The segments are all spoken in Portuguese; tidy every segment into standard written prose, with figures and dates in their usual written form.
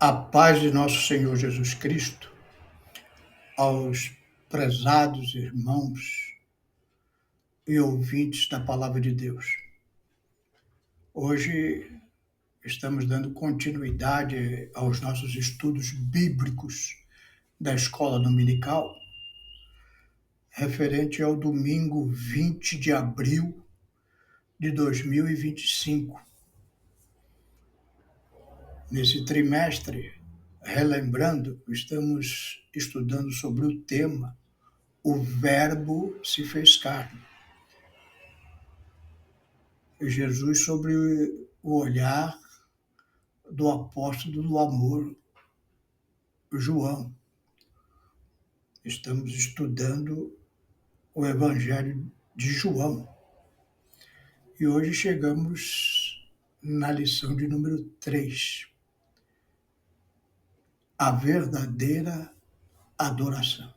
A paz de nosso Senhor Jesus Cristo, aos prezados irmãos e ouvintes da Palavra de Deus. Hoje estamos dando continuidade aos nossos estudos bíblicos da Escola Dominical, referente ao domingo 20 de abril de 2025. Nesse trimestre, relembrando, estamos estudando sobre o tema O Verbo se fez carne. Jesus sobre o olhar do apóstolo do amor, João. Estamos estudando o Evangelho de João. E hoje chegamos na lição de número 3. A verdadeira adoração.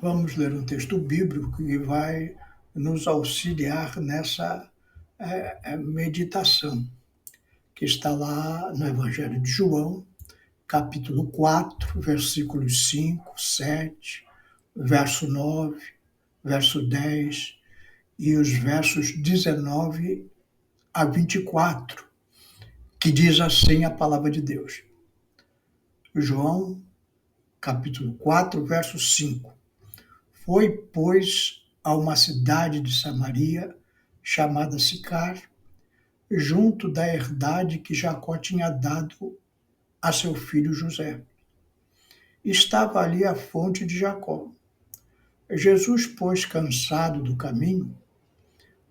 Vamos ler um texto bíblico que vai nos auxiliar nessa meditação, que está lá no Evangelho de João, capítulo 4, versículos 5, 7, verso 9, verso 10 e os versos 19 a 24, que diz assim a palavra de Deus. João, capítulo 4, verso 5. Foi, pois, a uma cidade de Samaria, chamada Sicar, junto da herdade que Jacó tinha dado a seu filho José. Estava ali a fonte de Jacó. Jesus, pois, cansado do caminho,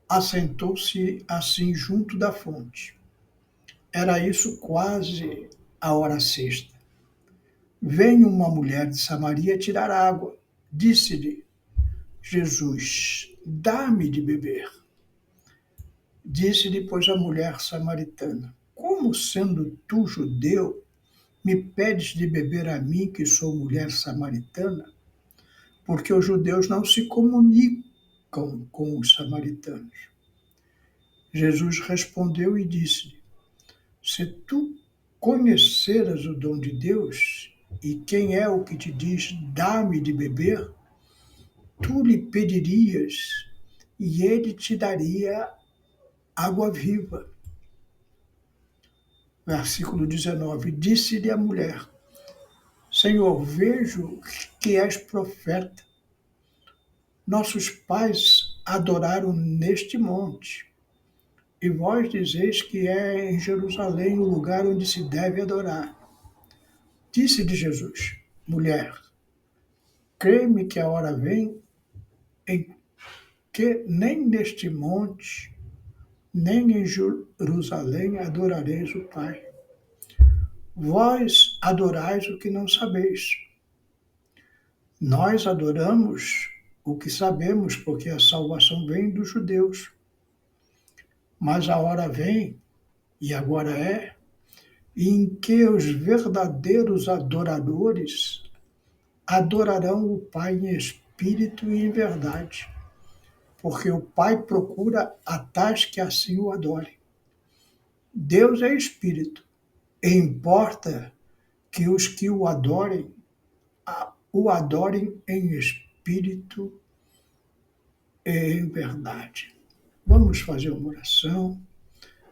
assentou-se assim junto da fonte. Era isso quase a hora sexta. Veio uma mulher de Samaria tirar água. Disse-lhe Jesus: dá-me de beber. Disse-lhe, pois, a mulher samaritana: como, sendo tu judeu, me pedes de beber a mim, que sou mulher samaritana? Porque os judeus não se comunicam com os samaritanos. Jesus respondeu e disse-lhe: se tu conheceras o dom de Deus, e quem é o que te diz, dá-me de beber, tu lhe pedirias, e ele te daria água viva. Versículo 19. Disse-lhe a mulher: Senhor, vejo que és profeta. Nossos pais adoraram neste monte, e vós dizeis que é em Jerusalém o lugar onde se deve adorar. Disse-lhe Jesus: mulher, crê-me que a hora vem em que nem neste monte, nem em Jerusalém adorareis o Pai. Vós adorais o que não sabeis. Nós adoramos o que sabemos, porque a salvação vem dos judeus. Mas a hora vem, e agora é, em que os verdadeiros adoradores adorarão o Pai em espírito e em verdade, porque o Pai procura a tais que assim o adorem. Deus é espírito, e importa que os que o adorem em espírito e em verdade. Vamos fazer uma oração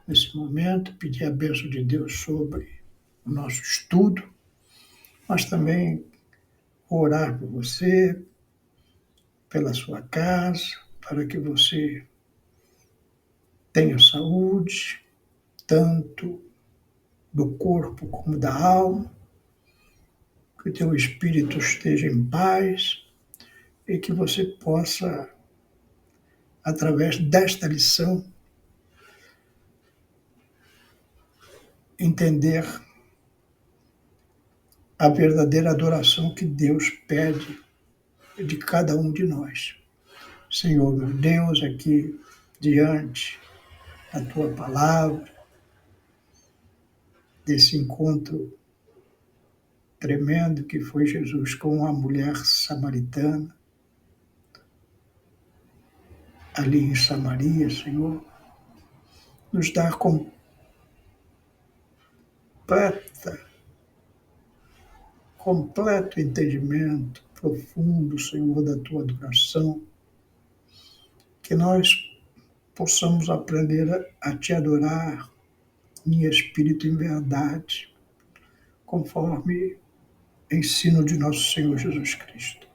nesse momento, pedir a bênção de Deus sobre o nosso estudo, mas também orar por você, pela sua casa, para que você tenha saúde, tanto do corpo como da alma, que o teu espírito esteja em paz e que você possa, através desta lição, entender a verdadeira adoração que Deus pede de cada um de nós. Senhor, meu Deus, aqui diante da tua palavra, desse encontro tremendo que foi Jesus com a mulher samaritana, ali em Samaria, Senhor, nos dá completo entendimento profundo, Senhor, da tua adoração, que nós possamos aprender a te adorar em espírito e em verdade, conforme ensino de nosso Senhor Jesus Cristo.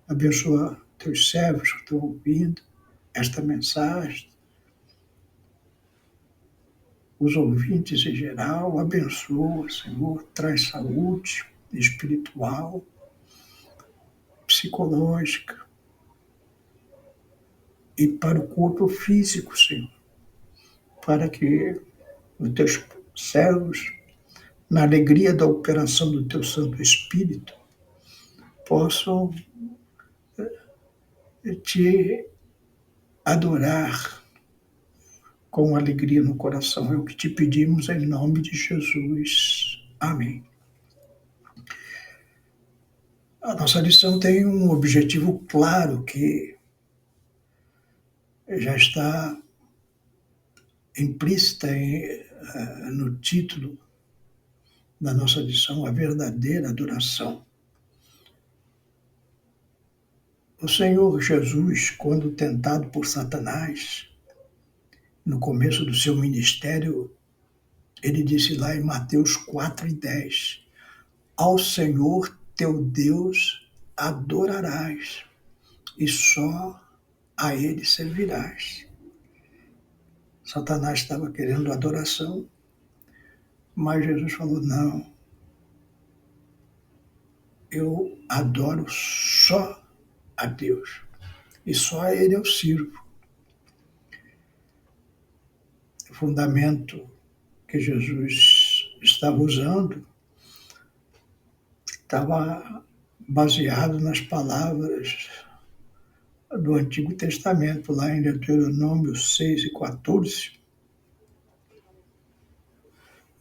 Abençoa teus servos que estão ouvindo esta mensagem, os ouvintes em geral, abençoa, Senhor, traz saúde espiritual, psicológica e para o corpo físico, Senhor, para que os teus servos, na alegria da operação do teu Santo Espírito, possam te adorar com alegria no coração. É o que te pedimos em nome de Jesus. Amém. A nossa lição tem um objetivo claro que já está implícita no título da nossa lição, a verdadeira adoração. O Senhor Jesus, quando tentado por Satanás, no começo do seu ministério, ele disse lá em Mateus 4:10, ao Senhor teu Deus adorarás e só a ele servirás. Satanás estava querendo adoração, mas Jesus falou, não, eu adoro só a Deus e só a ele eu sirvo. O fundamento que Jesus estava usando estava baseado nas palavras do Antigo Testamento, lá em Deuteronômio 6:14.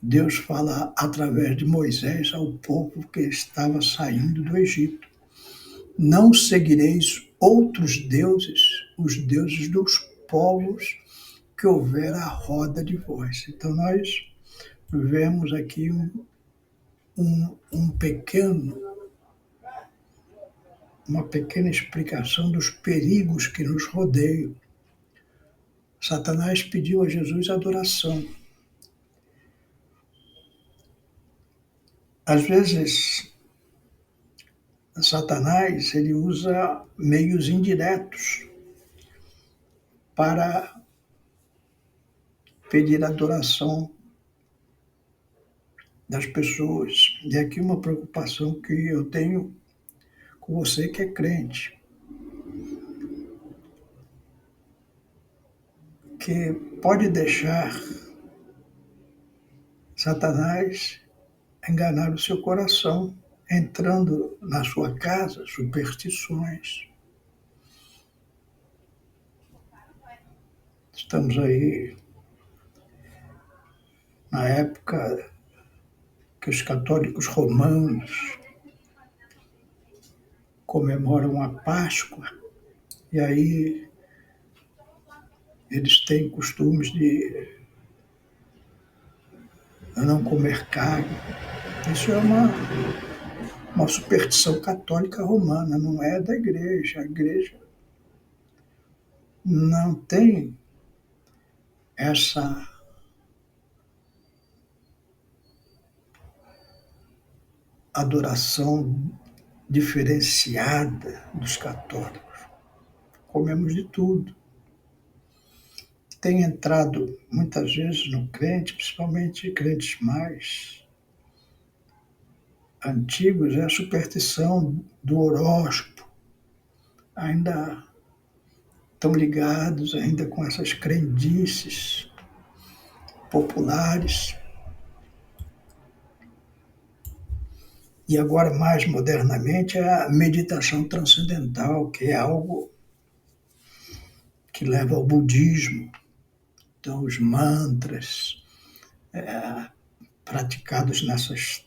Deus fala através de Moisés ao povo que estava saindo do Egito. Não seguireis outros deuses, os deuses dos povos que houver à roda de vós. Então nós vemos aqui uma pequena explicação dos perigos que nos rodeiam. Satanás pediu a Jesus adoração. Às vezes, Satanás ele usa meios indiretos para pedir adoração das pessoas. E aqui uma preocupação que eu tenho com você que é crente, que pode deixar Satanás enganar o seu coração, entrando na sua casa superstições. Estamos aí na época que os católicos romanos comemoram a Páscoa, e aí eles têm costumes de não comer carne. Isso é uma superstição católica romana, não é da igreja. A igreja não tem essa adoração diferenciada dos católicos. Comemos de tudo. Tem entrado muitas vezes no crente, principalmente crentes mais antigos, é a superstição do horóscopo. Ainda estão ligados ainda com essas crendices populares. E agora, mais modernamente, é a meditação transcendental, que é algo que leva ao budismo. Então, os mantras praticados nessas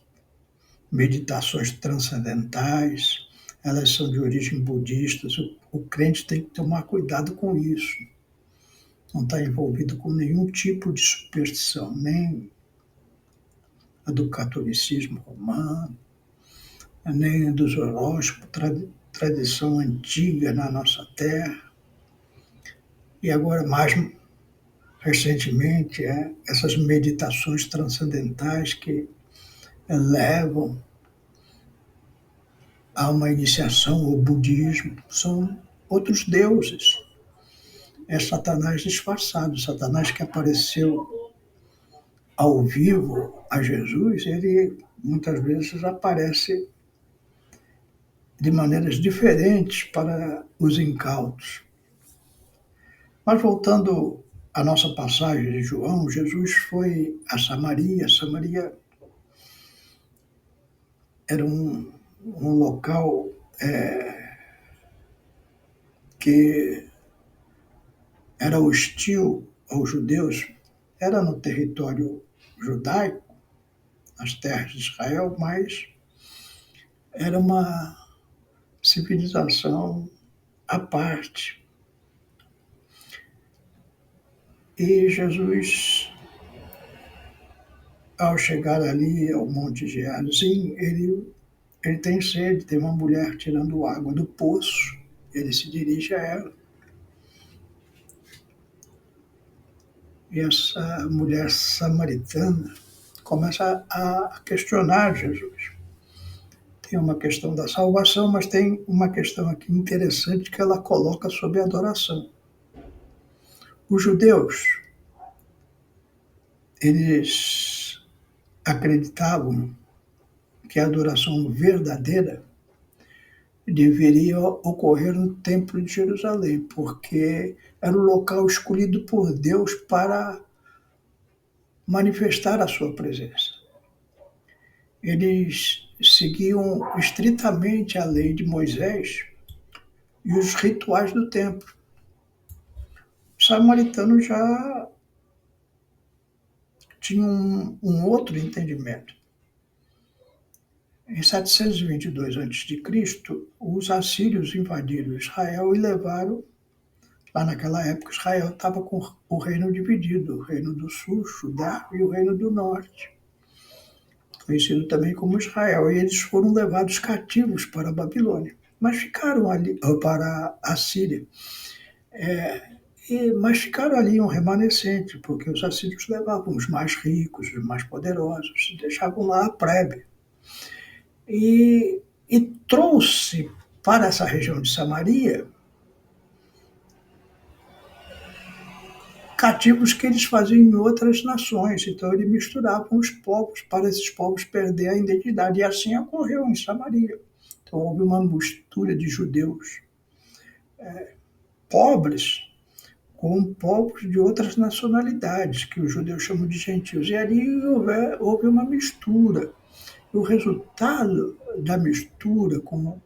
meditações transcendentais, elas são de origem budista. O crente tem que tomar cuidado com isso. Não está envolvido com nenhum tipo de superstição, nem a do catolicismo romano, nem dos horóscopos, tradição antiga na nossa terra. E agora, mais recentemente, essas meditações transcendentais que levam a uma iniciação ao budismo, são outros deuses. É Satanás disfarçado. Satanás que apareceu ao vivo a Jesus, ele muitas vezes aparece de maneiras diferentes para os incautos. Mas voltando à nossa passagem de João, Jesus foi a Samaria. Samaria era um local que era hostil aos judeus, era no território judaico, nas terras de Israel, mas era uma civilização à parte. E Jesus, ao chegar ali ao Monte Gerizim, ele tem sede, tem uma mulher tirando água do poço, ele se dirige a ela. E essa mulher samaritana começa a questionar Jesus. Tem uma questão da salvação, mas tem uma questão aqui interessante que ela coloca sobre a adoração. Os judeus, eles acreditavam que a adoração verdadeira deveria ocorrer no Templo de Jerusalém, porque era o local escolhido por Deus para manifestar a sua presença. Eles seguiam estritamente a lei de Moisés e os rituais do templo. Os samaritanos já tinham um outro entendimento. Em 722 a.C., os assírios invadiram Israel e levaram, lá naquela época, Israel estava com o reino dividido, o reino do sul, Judá, e o reino do norte, conhecido também como Israel. E eles foram levados cativos para a Babilônia, mas ficaram ali, para a Síria. Mas ficaram ali um remanescente, porque os assírios levavam os mais ricos, os mais poderosos, deixavam lá a plebe. E trouxe para essa região de Samaria cativos que eles faziam em outras nações. Então ele misturava os povos para esses povos perder a identidade. E assim ocorreu em Samaria. Então houve uma mistura de judeus pobres com povos de outras nacionalidades, que os judeus chamam de gentios. E ali houve uma mistura. O resultado da mistura com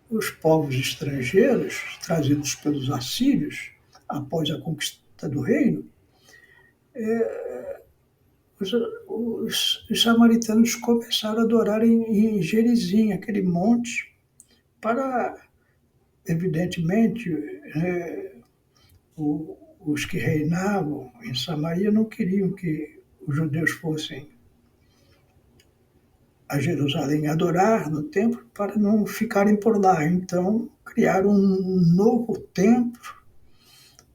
os povos estrangeiros, trazidos pelos assírios, após a conquista do reino, os samaritanos começaram a adorar em Gerizim, aquele monte, para, evidentemente, os que reinavam em Samaria não queriam que os judeus fossem a Jerusalém adorar no templo para não ficarem por lá. Então, criaram um novo templo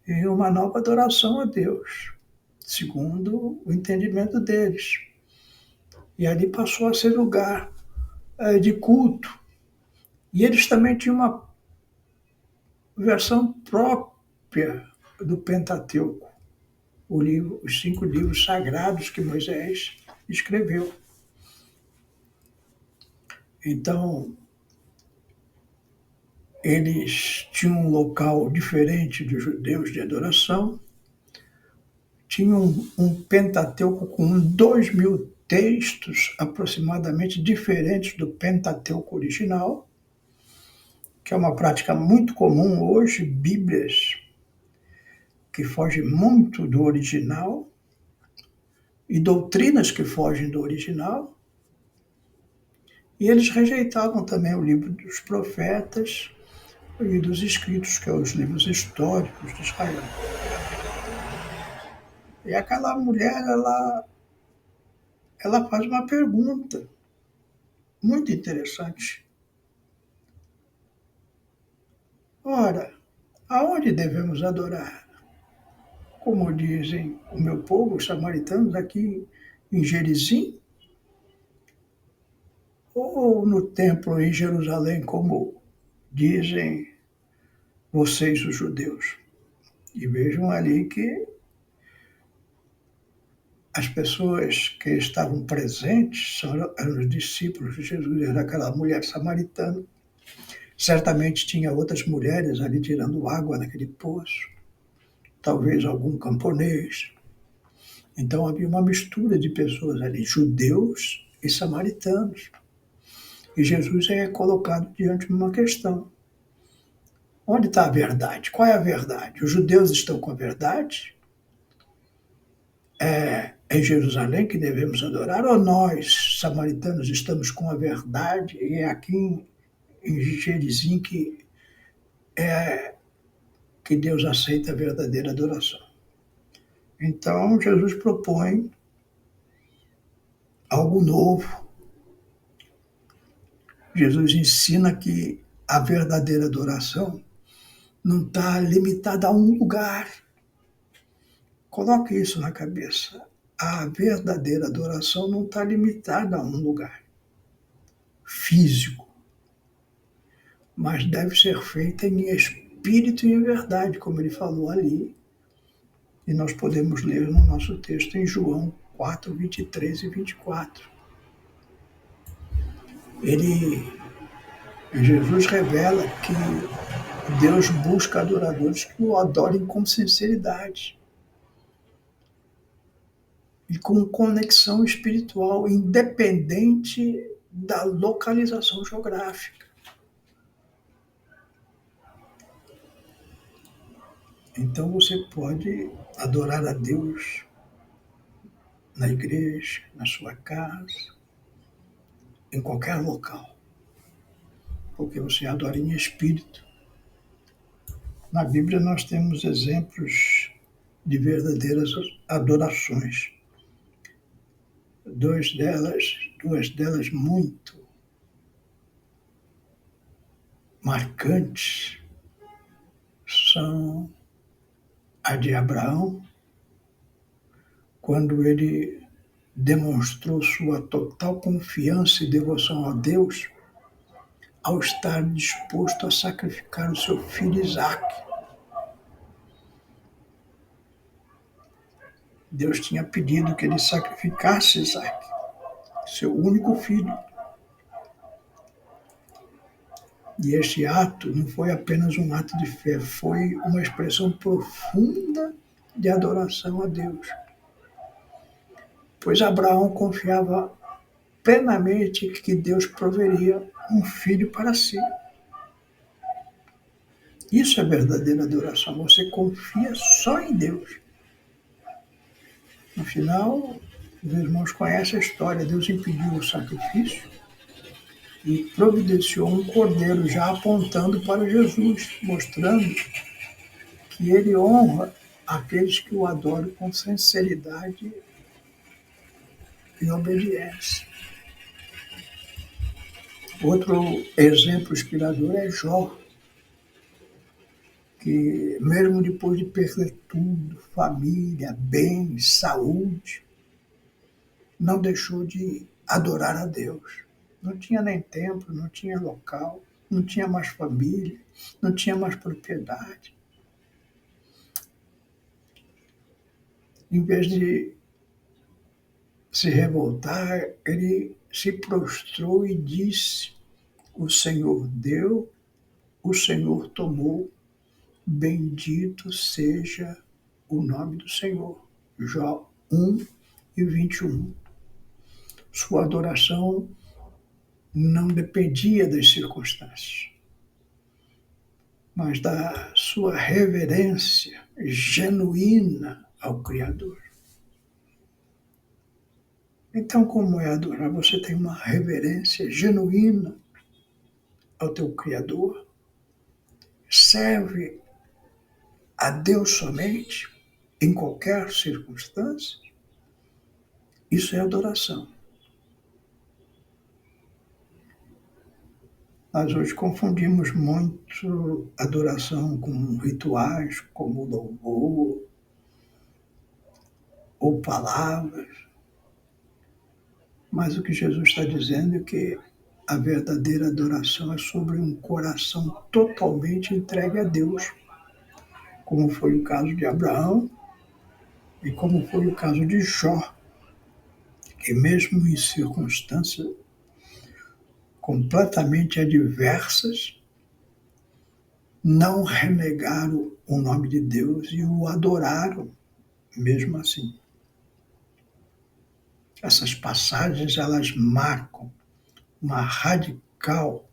e uma nova adoração a Deus, segundo o entendimento deles. E ali passou a ser lugar de culto. E eles também tinham uma versão própria do Pentateuco, os 5 livros sagrados que Moisés escreveu. Então, eles tinham um local diferente dos judeus de adoração, tinham um Pentateuco com 2.000 textos aproximadamente diferentes do Pentateuco original, que é uma prática muito comum hoje, Bíblias que fogem muito do original e doutrinas que fogem do original. E eles rejeitavam também o livro dos profetas e dos escritos, que são os livros históricos de Israel. E aquela mulher, ela ela faz uma pergunta muito interessante. Ora, aonde devemos adorar? Como dizem o meu povo, os samaritanos, aqui em Gerizim, ou no templo em Jerusalém, como dizem vocês, os judeus? E vejam ali que as pessoas que estavam presentes eram os discípulos de Jesus, era aquela mulher samaritana. Certamente tinha outras mulheres ali tirando água naquele poço, talvez algum camponês. Então havia uma mistura de pessoas ali, judeus e samaritanos. E Jesus é colocado diante de uma questão. Onde está a verdade? Qual é a verdade? Os judeus estão com a verdade? É em Jerusalém que devemos adorar? Ou nós, samaritanos, estamos com a verdade e é aqui em Gerizim que Deus aceita a verdadeira adoração? Então, Jesus propõe algo novo. Jesus ensina que a verdadeira adoração não está limitada a um lugar. Coloque isso na cabeça. A verdadeira adoração não está limitada a um lugar físico, mas deve ser feita em espírito e em verdade, como ele falou ali. E nós podemos ler no nosso texto em João 4, 23 e 24. Jesus revela que Deus busca adoradores que o adorem com sinceridade e com conexão espiritual, independente da localização geográfica. Então você pode adorar a Deus na igreja, na sua casa, em qualquer local, porque você adora em espírito. Na Bíblia nós temos exemplos de verdadeiras adorações. Duas delas muito marcantes são a de Abraão, quando ele demonstrou sua total confiança e devoção a Deus ao estar disposto a sacrificar o seu filho Isaque. Deus tinha pedido que ele sacrificasse Isaque, seu único filho. E este ato não foi apenas um ato de fé, foi uma expressão profunda de adoração a Deus. Pois Abraão confiava plenamente que Deus proveria um filho para si. Isso é verdadeira adoração. Você confia só em Deus. No final, os irmãos conhecem a história. Deus impediu o sacrifício e providenciou um cordeiro já apontando para Jesus, mostrando que ele honra aqueles que o adoram com sinceridade e obediência. Outro exemplo inspirador é Jó, que mesmo depois de perder tudo, família, bens, saúde, não deixou de adorar a Deus. Não tinha nem templo, não tinha local, não tinha mais família, não tinha mais propriedade. Em vez de se revoltar, ele se prostrou e disse: o Senhor deu, o Senhor tomou, bendito seja o nome do Senhor. Jó 1 e 21. Sua adoração não dependia das circunstâncias, mas da sua reverência genuína ao Criador. Então, como é adorar? Você tem uma reverência genuína ao teu Criador? Serve a Deus somente, em qualquer circunstância? Isso é adoração. Nós hoje confundimos muito adoração com rituais, como louvor ou palavras, mas o que Jesus está dizendo é que a verdadeira adoração é sobre um coração totalmente entregue a Deus, como foi o caso de Abraão e como foi o caso de Jó, que mesmo em circunstâncias completamente adversas, não renegaram o nome de Deus e o adoraram mesmo assim. Essas passagens, elas marcam uma radical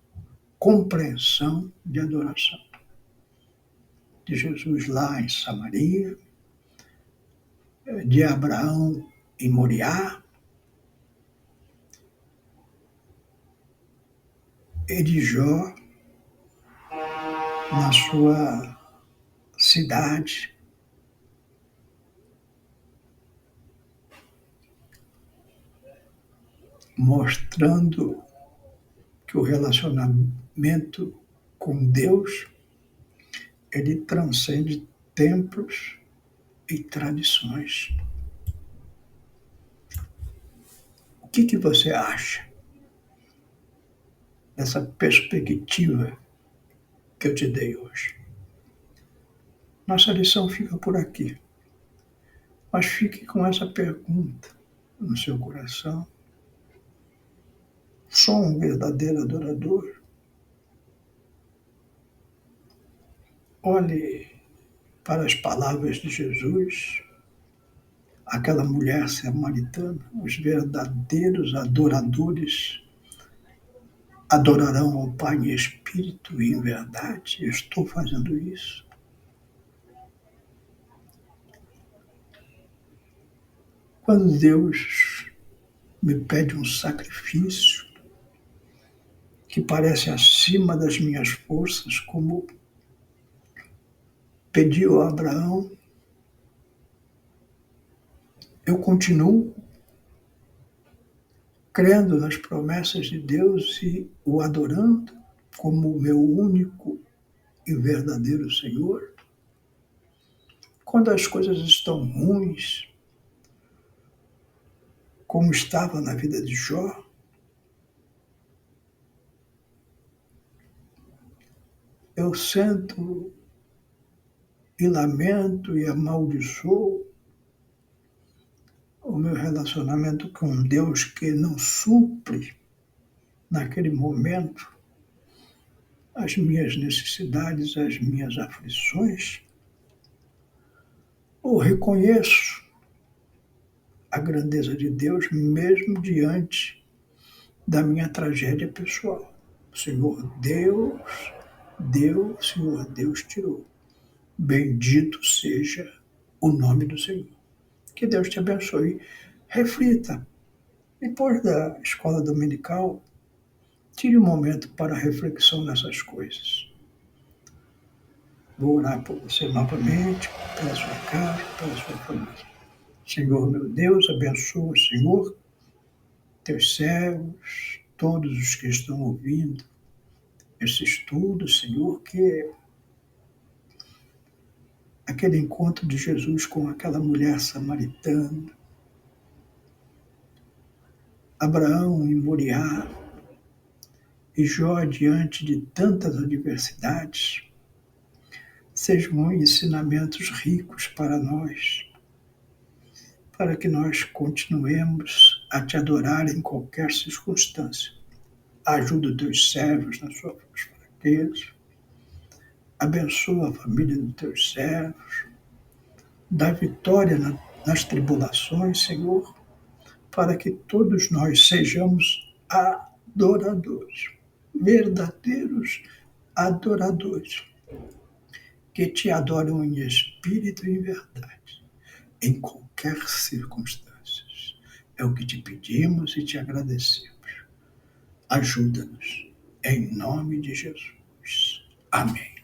compreensão de adoração de Jesus lá em Samaria, de Abraão em Moriá e de Jó na sua cidade, mostrando que o relacionamento com Deus ele transcende templos e tradições. O que você acha dessa perspectiva que eu te dei hoje? Nossa lição fica por aqui, mas fique com essa pergunta no seu coração. Sou um verdadeiro adorador? Olhe para as palavras de Jesus, aquela mulher samaritana, os verdadeiros adoradores adorarão ao Pai em espírito e em verdade. Eu estou fazendo isso. Quando Deus me pede um sacrifício que parece acima das minhas forças, como pediu a Abraão, eu continuo crendo nas promessas de Deus e o adorando como o meu único e verdadeiro Senhor. Quando as coisas estão ruins, como estava na vida de Jó, eu sento e lamento e amaldiçoo o meu relacionamento com Deus que não supre naquele momento as minhas necessidades, as minhas aflições, ou reconheço a grandeza de Deus mesmo diante da minha tragédia pessoal. O Senhor Deus deu, o Senhor Deus tirou. Bendito seja o nome do Senhor. Que Deus te abençoe. Reflita. Depois da escola dominical, tire um momento para reflexão nessas coisas. Vou orar por você novamente, pela sua casa, pela sua família. Senhor meu Deus, abençoa, Senhor, teus servos, todos os que estão ouvindo esse estudo, Senhor, que aquele encontro de Jesus com aquela mulher samaritana, Abraão em Moriá e Jó diante de tantas adversidades, sejam ensinamentos ricos para nós, para que nós continuemos a te adorar em qualquer circunstância. Ajuda os teus servos nas suas fraquezas, abençoa a família dos teus servos, dá vitória nas tribulações, Senhor, para que todos nós sejamos adoradores, verdadeiros adoradores, que te adoram em espírito e em verdade, em qualquer circunstância. É o que te pedimos e te agradecemos. Ajuda-nos, em nome de Jesus. Amém.